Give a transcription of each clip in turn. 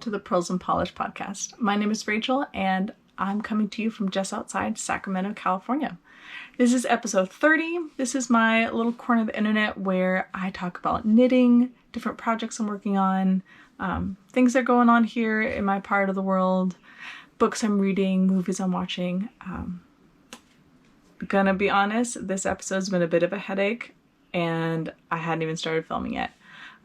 to the Pearls and Polish podcast. My name is Rachel and I'm coming to you from just outside Sacramento, California. This is episode 30. This is my little corner of the internet where I talk about knitting, different projects I'm working on, things that are going on here in my part of the world, books I'm reading, movies I'm watching. Gonna be honest, this episode's been a bit of a headache and I hadn't even started filming yet.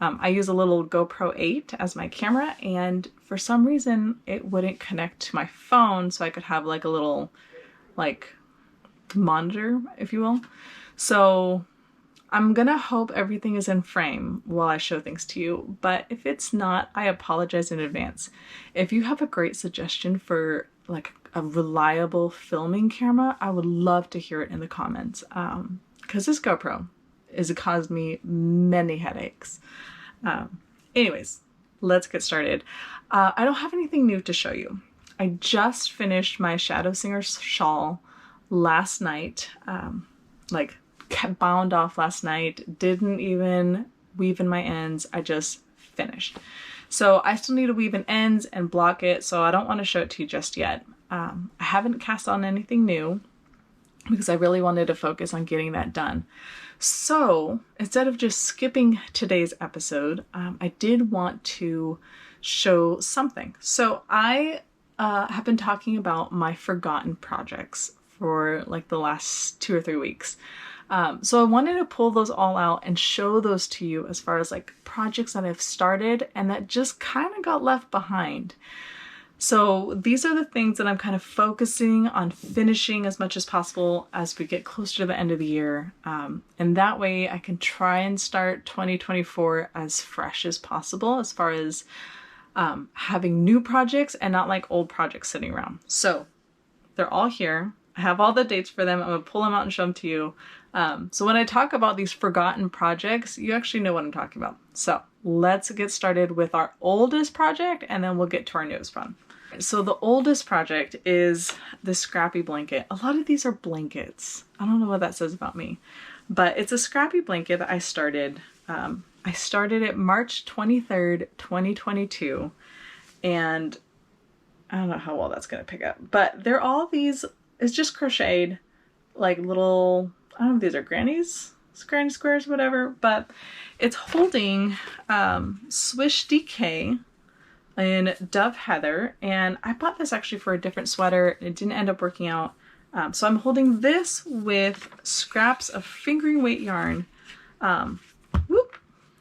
I use a little GoPro 8 as my camera, and for some reason it wouldn't connect to my phone so I could have like a little monitor, if you will. So I'm gonna hope everything is in frame while I show things to you, but if it's not, I apologize in advance. If you have a great suggestion for like a reliable filming camera, I would love to hear it in the comments, because this GoPro has caused me many headaches. Anyways, let's get started. I don't have anything new to show you. I just finished my Shadow Singer shawl last night, bound off last night, didn't even weave in my ends, I just finished. So I still need to weave in ends and block it, so I don't want to show it to you just yet. I haven't cast on anything new because I really wanted to focus on getting that done. So instead of just skipping today's episode, I did want to show something. So I have been talking about my forgotten projects for like the last 2 or 3 weeks. So I wanted to pull those all out and show those to you as far as like projects that I've started and that just kind of got left behind. So these are the things that I'm kind of focusing on finishing as much as possible as we get closer to the end of the year. And that way I can try and start 2024 as fresh as possible as far as having new projects and not like old projects sitting around. So they're all here. I have all the dates for them. I'm gonna pull them out and show them to you. So when I talk about these forgotten projects, you actually know what I'm talking about. So let's get started with our oldest project and then we'll get to our newest one. So the oldest project is the scrappy blanket. A lot of these are blankets. I don't know what that says about me, but it's a scrappy blanket that I started. I started it March 23rd, 2022. And I don't know how well that's going to pick up, but they're all these, it's just crocheted, like little, I don't know if these are granny squares, whatever, but it's holding Swish DK in Dove Heather, and I bought this actually for a different sweater. It didn't end up working out. So I'm holding this with scraps of fingering weight yarn. Hold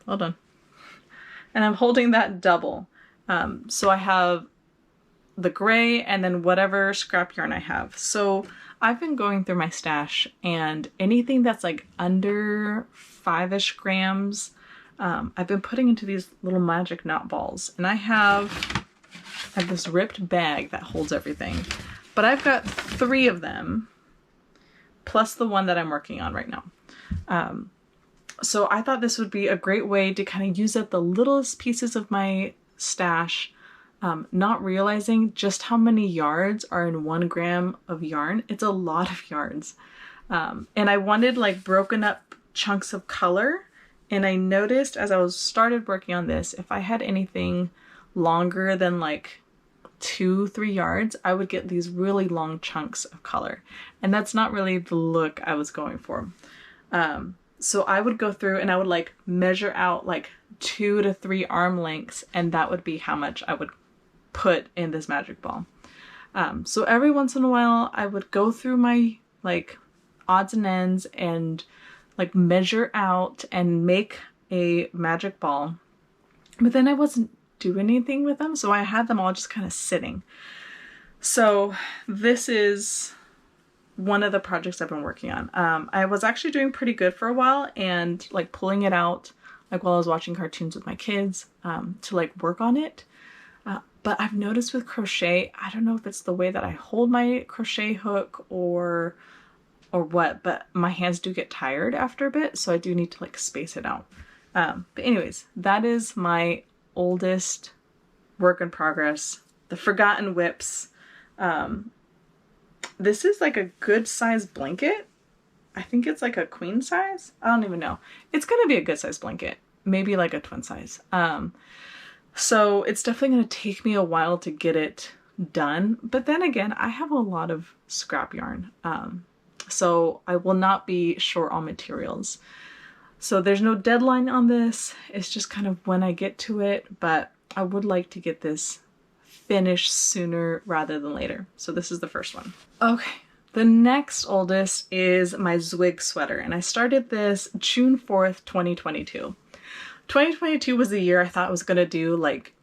on. And I'm holding that double. So I have the gray and then whatever scrap yarn I have. So I've been going through my stash, and anything that's like under 5-ish grams, I've been putting into these little magic knot balls. And I have this ripped bag that holds everything, but I've got 3 of them plus the one that I'm working on right now. So I thought this would be a great way to kind of use up the littlest pieces of my stash, not realizing just how many yards are in 1 gram of yarn. It's a lot of yards. And I wanted like broken up chunks of color. And I noticed as I started working on this, if I had anything longer than like 2-3 yards, I would get these really long chunks of color. And that's not really the look I was going for. So I would go through and I would like measure out like 2 to 3 arm lengths, and that would be how much I would put in this magic ball. So every once in a while I would go through my like odds and ends and like measure out and make a magic ball, but then I wasn't doing anything with them, so I had them all just kind of sitting. So this is one of the projects I've been working on. I was actually doing pretty good for a while and like pulling it out like while I was watching cartoons with my kids to like work on it. But I've noticed with crochet, I don't know if it's the way that I hold my crochet hook or what, but my hands do get tired after a bit, so I do need to like space it out. But anyways, that is my oldest work in progress, the Forgotten Whips. This is like a good size blanket. I think it's like a queen size. I don't even know. It's gonna be a good size blanket, maybe like a twin size. So it's definitely going to take me a while to get it done. But then again, I have a lot of scrap yarn. So I will not be short on materials. So there's no deadline on this. It's just kind of when I get to it, but I would like to get this finished sooner rather than later. So this is the first one. Okay, the next oldest is my Zweig sweater, and I started this June 4th, 2022. 2022 was the year I thought I was gonna do like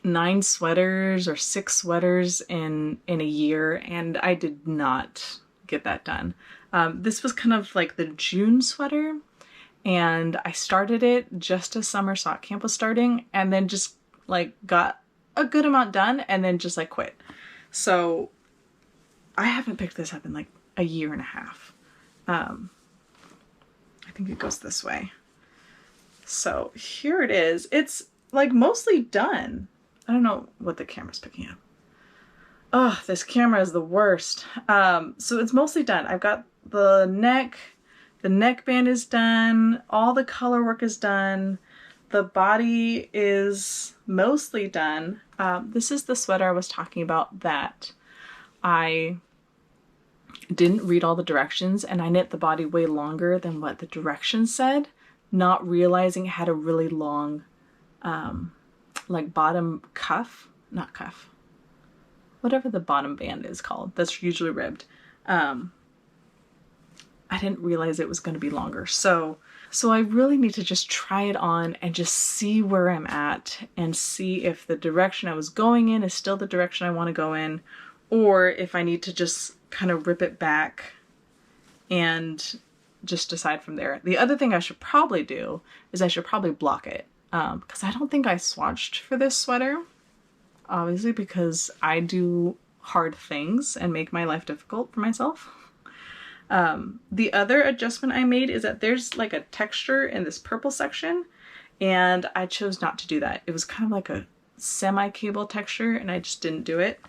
9 sweaters or 6 sweaters in a year, and I did not get that done. This was kind of like the June sweater, and I started it just as summer sock camp was starting, and then just like got a good amount done and then just like quit. So I haven't picked this up in like a year and a half. I think it goes this way. So here it is. It's like mostly done. I don't know what the camera's picking up. Oh, this camera is the worst. So it's mostly done. I've got the neckband is done. All the color work is done. The body is mostly done. This is the sweater I was talking about that I didn't read all the directions, and I knit the body way longer than what the directions said, not realizing it had a really long like bottom cuff, not cuff, whatever the bottom band is called, that's usually ribbed. I didn't realize it was going to be longer. So I really need to just try it on and just see where I'm at and see if the direction I was going in is still the direction I want to go in, or if I need to just kind of rip it back and just decide from there. The other thing I should probably do is I should probably block it, because I don't think I swatched for this sweater, obviously, because I do hard things and make my life difficult for myself. The other adjustment I made is that there's like a texture in this purple section, and I chose not to do that. It was kind of like a semi-cable texture, and I just didn't do it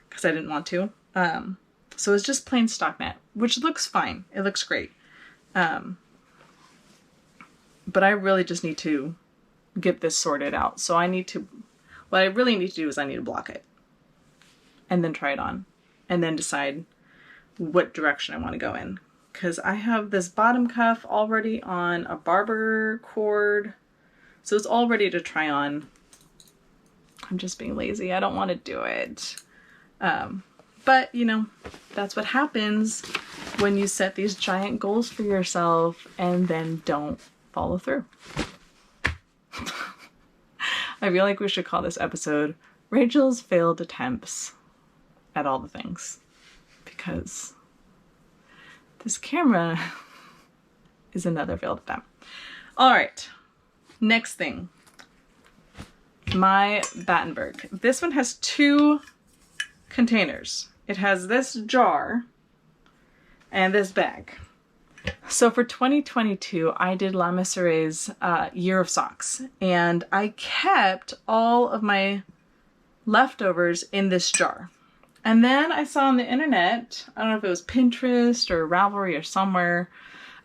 because I didn't want to. So it's just plain stock net, which looks fine. It looks great. But I really just need to get this sorted out. So what I really need to do is I need to block it and then try it on and then decide what direction I want to go in. Because I have this bottom cuff already on a barber cord, so it's all ready to try on. I'm just being lazy. I don't want to do it. But you know, that's what happens when you set these giant goals for yourself and then don't follow through. I feel like we should call this episode Rachel's Failed Attempts at All the Things, because this camera is another failed attempt. All right, next thing, my Battenberg. This one has 2 containers. It has this jar and this bag. So for 2022, I did La Messere's Year of Socks, and I kept all of my leftovers in this jar. And then I saw on the internet, I don't know if it was Pinterest or Ravelry or somewhere,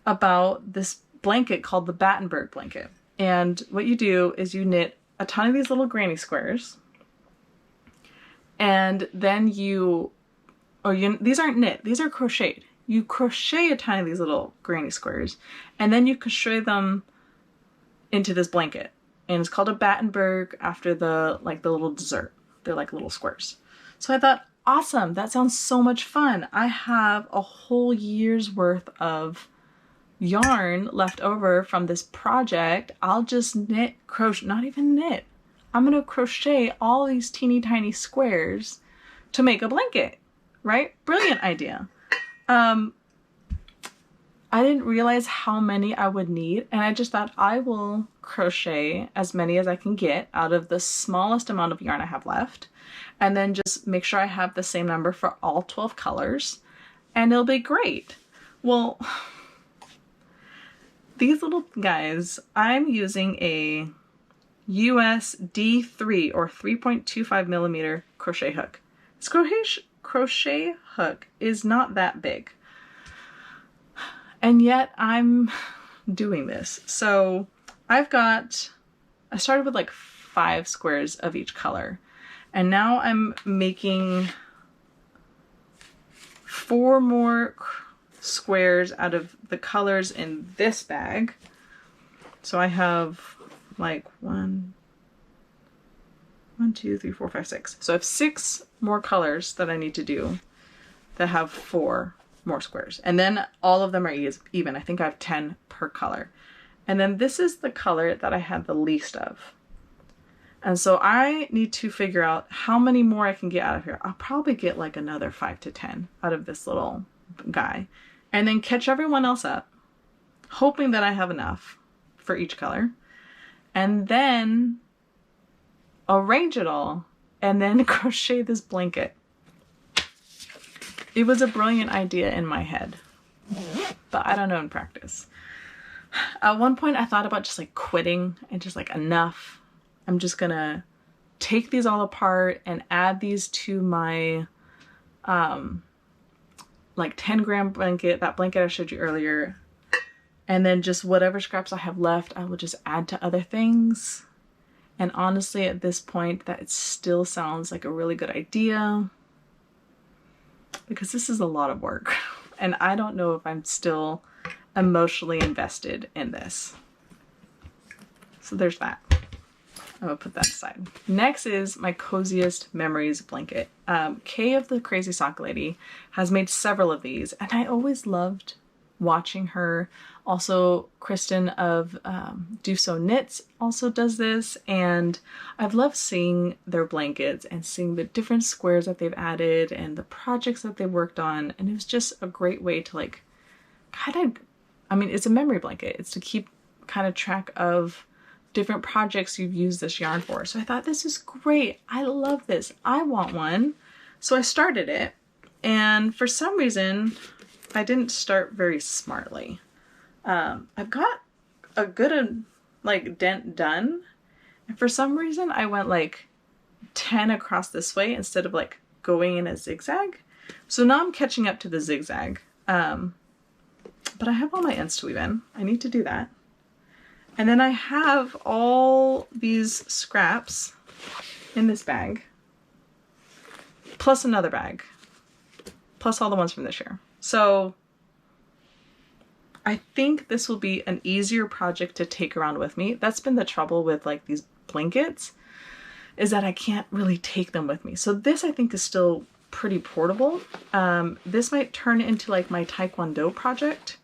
about this blanket called the Battenberg Blanket. And what you do is you knit a ton of these little granny squares, and then these aren't knit, these are crocheted. You crochet a ton of these little granny squares, and then you crochet them into this blanket. And it's called a Battenberg after the little dessert. They're like little squares. So I thought, awesome, that sounds so much fun. I have a whole year's worth of yarn left over from this project. I'll just not even knit. I'm gonna crochet all these teeny tiny squares to make a blanket, right? Brilliant idea. I didn't realize how many I would need, and I just thought I will crochet as many as I can get out of the smallest amount of yarn I have left, and then just make sure I have the same number for all 12 colors, and it'll be great. Well, these little guys, I'm using a US D3 or 3.25 millimeter crochet hook. This crochet hook is not that big, and yet I'm doing this. So I started with like 5 squares of each color. And now I'm making 4 more squares out of the colors in this bag. So I have like 1, 2, 3, 4, 5, 6. So I have 6 more colors that I need to do that have 4 more squares. And then all of them are even. I think I have 10 per color. And then this is the color that I had the least of. And so I need to figure out how many more I can get out of here. I'll probably get like another 5 to 10 out of this little guy. And then catch everyone else up, hoping that I have enough for each color. And then arrange it all and then crochet this blanket. It was a brilliant idea in my head, but I don't know in practice. At one point I thought about just like quitting and just like enough. I'm just gonna take these all apart and add these to my like 10-gram blanket, that blanket I showed you earlier. And then just whatever scraps I have left, I will just add to other things. And honestly, at this point, that still sounds like a really good idea because this is a lot of work. And I don't know if I'm still emotionally invested in this. So there's that. I'm gonna put that aside. Next is my Coziest Memories blanket. Kay of the Crazy Sock Lady has made several of these, and I always loved watching her. Also, Kristen of Do So Knits also does this, and I've loved seeing their blankets and seeing the different squares that they've added and the projects that they worked on, and it was just a great way to like kind of, I mean, it's a memory blanket. It's to keep kind of track of different projects you've used this yarn for. So I thought, this is great. I love this. I want one. So I started it, and for some reason, I didn't start very smartly. I've got a good like dent done, and for some reason I went like 10 across this way instead of like going in a zigzag. So now I'm catching up to the zigzag, but I have all my ends to weave in. I need to do that. And then I have all these scraps in this bag, plus another bag, plus all the ones from this year. So I think this will be an easier project to take around with me. That's been the trouble with like these blankets, is that I can't really take them with me. So this I think is still pretty portable. This might turn into like my Taekwondo project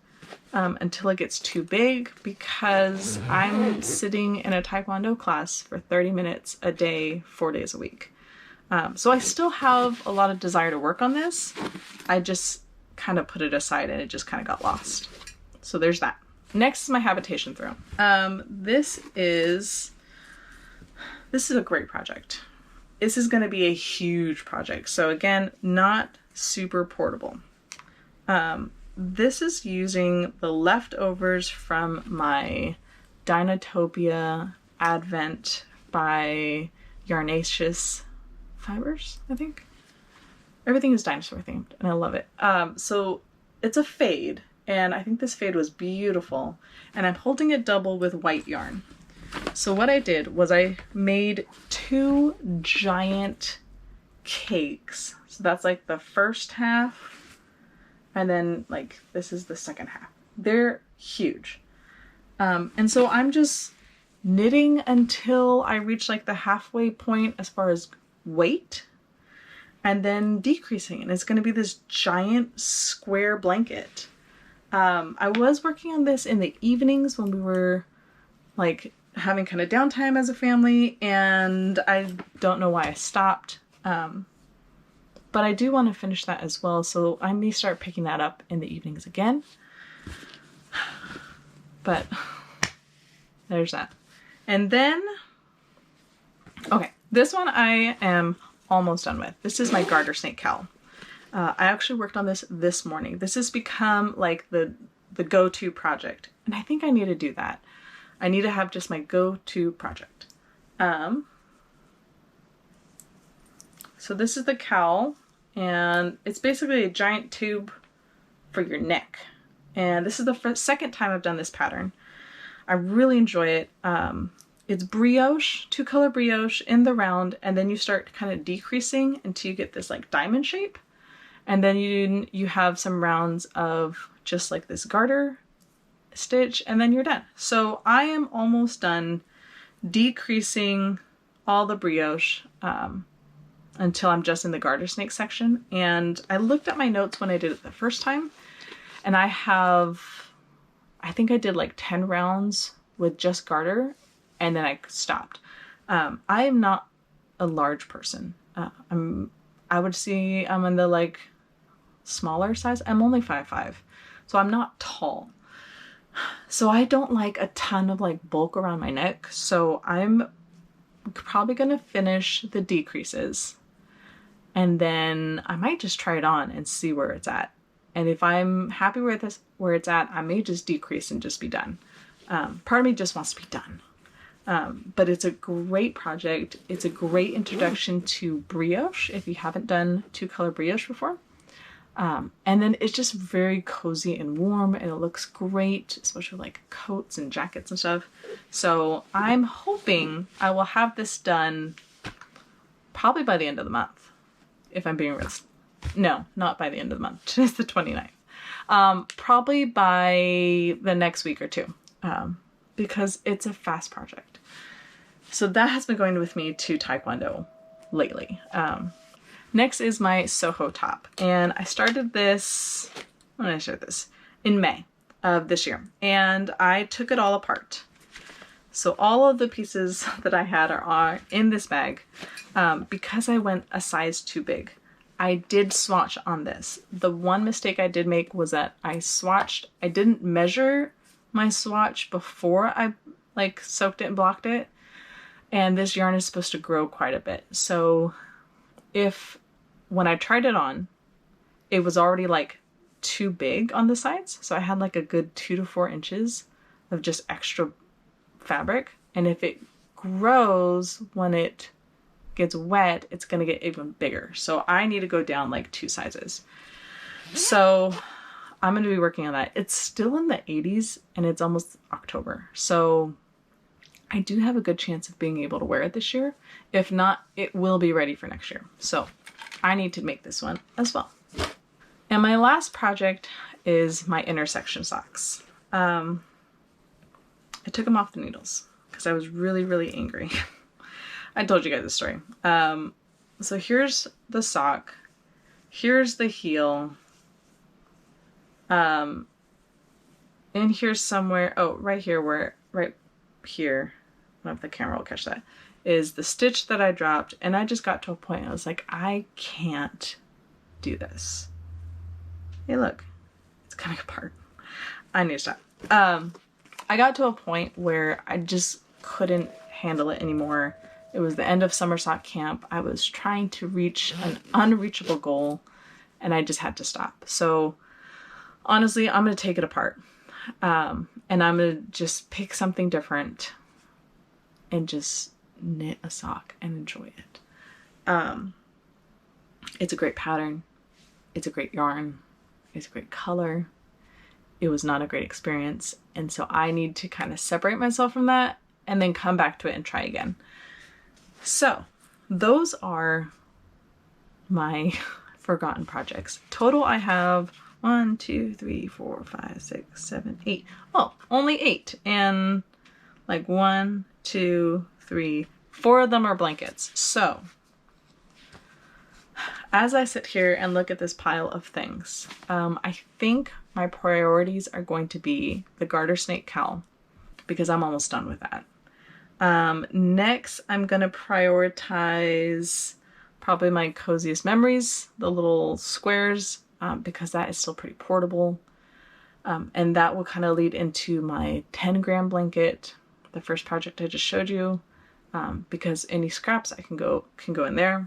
until it gets too big, because I'm sitting in a Taekwondo class for 30 minutes a day, 4 days a week. So I still have a lot of desire to work on this. I just kind of put it aside and it just kind of got lost. So there's that. Next is my Habitation Throw. This is a great project. This is going to be a huge project. So again, not super portable. This is using the leftovers from my Dinotopia Advent by Yarnaceous Fibers, I think. Everything is dinosaur themed and I love it. So it's a fade, and I think this fade was beautiful, and I'm holding it double with white yarn. So what I did was I made 2 giant cakes. So that's like the first half, and then like this is the second half. They're huge. And so I'm just knitting until I reach like the halfway point as far as weight, and then decreasing, and it's going to be this giant square blanket. I was working on this in the evenings when we were like having kind of downtime as a family, and I don't know why I stopped. But I do want to finish that as well, so I may start picking that up in the evenings again. But there's that. And then, okay, this one I am almost done with. This is my Garter Snake Cowl. I actually worked on this morning. This has become like the go-to project, and I think I need to do that. I need to have just my go-to project. So this is the cowl, and it's basically a giant tube for your neck. And this is the second time I've done this pattern. I really enjoy it. it's brioche, 2-color brioche in the round, and then you start kind of decreasing until you get this like diamond shape. And then you have some rounds of just like this garter stitch, and then you're done. So I am almost done decreasing all the brioche until I'm just in the garter snake section. And I looked at my notes when I did it the first time, and I think I did like 10 rounds with just garter, and then I stopped. I am not a large person. I would say I'm in the like smaller size. I'm only 5'5", so I'm not tall. So I don't like a ton of like bulk around my neck. So I'm probably gonna finish the decreases, and then I might just try it on and see where it's at. And if I'm happy with this, where it's at, I may just decrease and just be done. Part of me just wants to be done. But it's a great project. It's a great introduction to brioche if you haven't done 2-color brioche before. And then it's just very cozy and warm, and it looks great, especially with like coats and jackets and stuff. So I'm hoping I will have this done probably by the end of the month, if I'm being realistic. No, not by the end of the month. Today's the 29th. Probably by the next week or two, because it's a fast project. So that has been going with me to Taekwondo lately. Next is my Soho top, and I started this, when did I start this? In May of this year, and I took it all apart. So all of the pieces that I had are in this bag because I went a size too big. I did swatch on this. The one mistake I did make was that I didn't measure my swatch before I like soaked it and blocked it. And this yarn is supposed to grow quite a bit. So when I tried it on, it was already like too big on the sides. So I had like a good 2 to 4 inches of just extra fabric. And if it grows when it gets wet, it's gonna get even bigger. So I need to go down like 2 sizes. So I'm gonna be working on that. It's still in the 80s and it's almost October. So I do have a good chance of being able to wear it this year. If not, it will be ready for next year. So I need to make this one as well. And my last project is my intersection socks. I took them off the needles because I was really, really angry. I told you guys the story. So here's the sock. Here's the heel. And here's somewhere, right here, right here, I don't know if the camera will catch that, is the stitch that I dropped. And I just got to a point, I was like, I can't do this. Hey, look, it's coming apart. I need to stop. I got to a point where I just couldn't handle it anymore. It was the end of summer sock camp. I was trying to reach an unreachable goal, and I just had to stop. So honestly, I'm going to take it apart. And I'm going to just pick something different and just knit a sock and enjoy it. It's a great pattern. It's a great yarn. It's a great color. It was not a great experience. And so I need to kind of separate myself from that and then come back to it and try again. So those are my forgotten projects. Total, I have 1, 2, 3, 4, 5, 6, 7, 8. Oh, only 8. And like 1, 2, 3, 4 of them are blankets. So as I sit here and look at this pile of things, I think my priorities are going to be the garter snake cowl because I'm almost done with that. Next, I'm going to prioritize probably my Coziest Memories, the little squares, because that is still pretty portable. And that will kind of lead into my 10-gram blanket, the first project I just showed you, because any scraps I can go in there.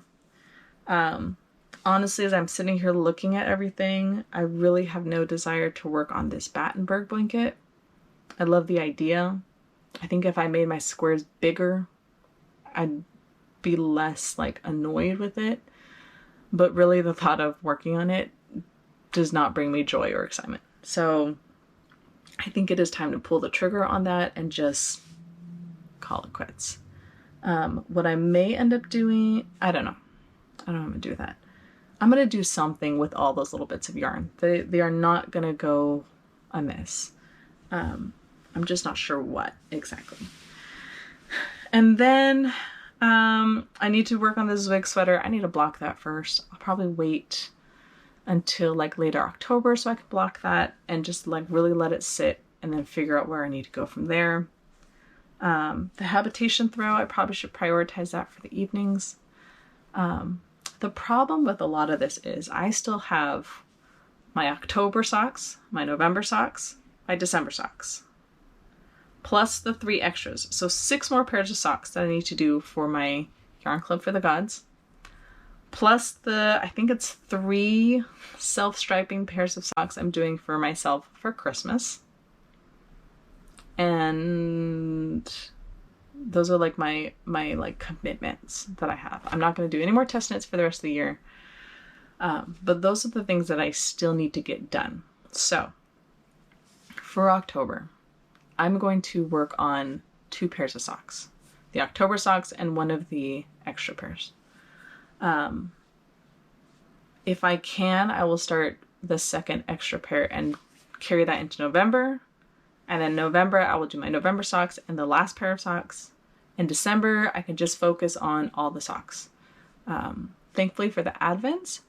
Honestly, as I'm sitting here looking at everything, I really have no desire to work on this Battenberg blanket. I love the idea. I think if I made my squares bigger, I'd be less like annoyed with it. But really the thought of working on it does not bring me joy or excitement. So I think it is time to pull the trigger on that and just call it quits. What I may end up doing, I don't know. I don't know how I'm gonna do that. I'm gonna do something with all those little bits of yarn. They are not gonna go amiss. I'm just not sure what exactly. And then I need to work on the Zweig sweater. I need to block that first. I'll probably wait until like later October so I can block that and just like really let it sit and then figure out where I need to go from there. The Habitation Throw, I probably should prioritize that for the evenings. The problem with a lot of this is I still have my October socks, my November socks, my December socks, plus the 3 extras. So 6 more pairs of socks that I need to do for my Yarn Club for the Gods, plus the, I think it's 3 self-striping pairs of socks I'm doing for myself for Christmas. And those are like my like commitments that I have. I'm not going to do any more test knits for the rest of the year. But those are the things that I still need to get done. So for October, I'm going to work on 2 pairs of socks, the October socks and 1 of the extra pairs. If I can, I will start the 2nd extra pair and carry that into November. And then November, I will do my November socks and the last pair of socks. In December, I can just focus on all the socks. Thankfully for the Advents,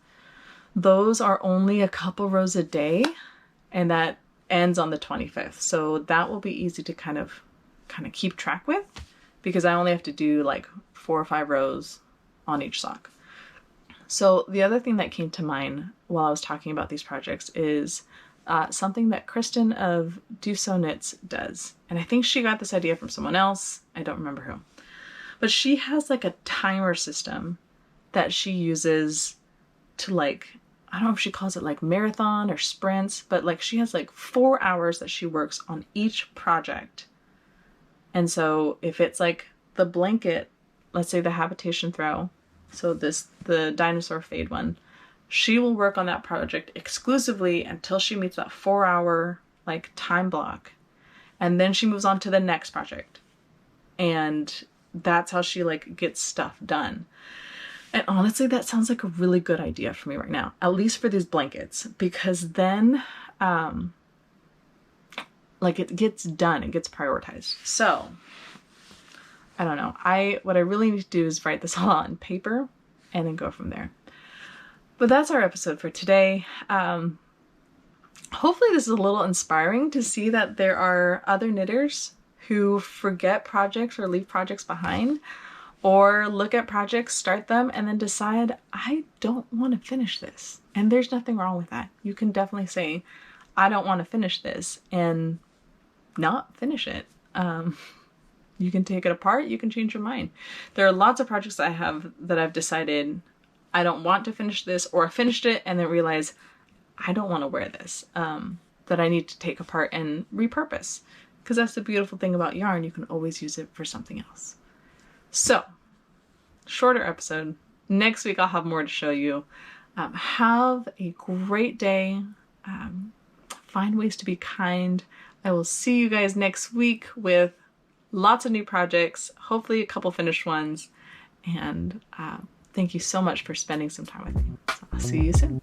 those are only a couple rows a day, and that ends on the 25th. So that will be easy to kind of keep track with, because I only have to do like 4 or 5 rows on each sock. So the other thing that came to mind while I was talking about these projects is something that Kristen of Do Sew Knits does. And I think she got this idea from someone else. I don't remember who. But she has like a timer system that she uses to like, I don't know if she calls it like marathon or sprints, but like she has like 4 hours that she works on each project. And so if it's like the blanket, let's say the Habitation Throw, so the dinosaur fade one, she will work on that project exclusively until she meets that 4-hour like time block. And then she moves on to the next project. And that's how she like gets stuff done. And honestly, that sounds like a really good idea for me right now, at least for these blankets, because then like it gets done, it gets prioritized. So I don't know. What I really need to do is write this all on paper and then go from there. But that's our episode for today. Hopefully this is a little inspiring to see that there are other knitters who forget projects or leave projects behind, or look at projects, start them, and then decide, I don't want to finish this. And there's nothing wrong with that. You can definitely say, I don't want to finish this, and not finish it. You can take it apart, you can change your mind. There are lots of projects I have that I've decided I don't want to finish this, or I finished it and then realized I don't want to wear this, that I need to take apart and repurpose. Because that's the beautiful thing about yarn, you can always use it for something else. So, shorter episode. Next week I'll have more to show you. Have a great day. Find ways to be kind. I will see you guys next week with lots of new projects, hopefully a couple finished ones. And thank you so much for spending some time with me. So I'll see you soon.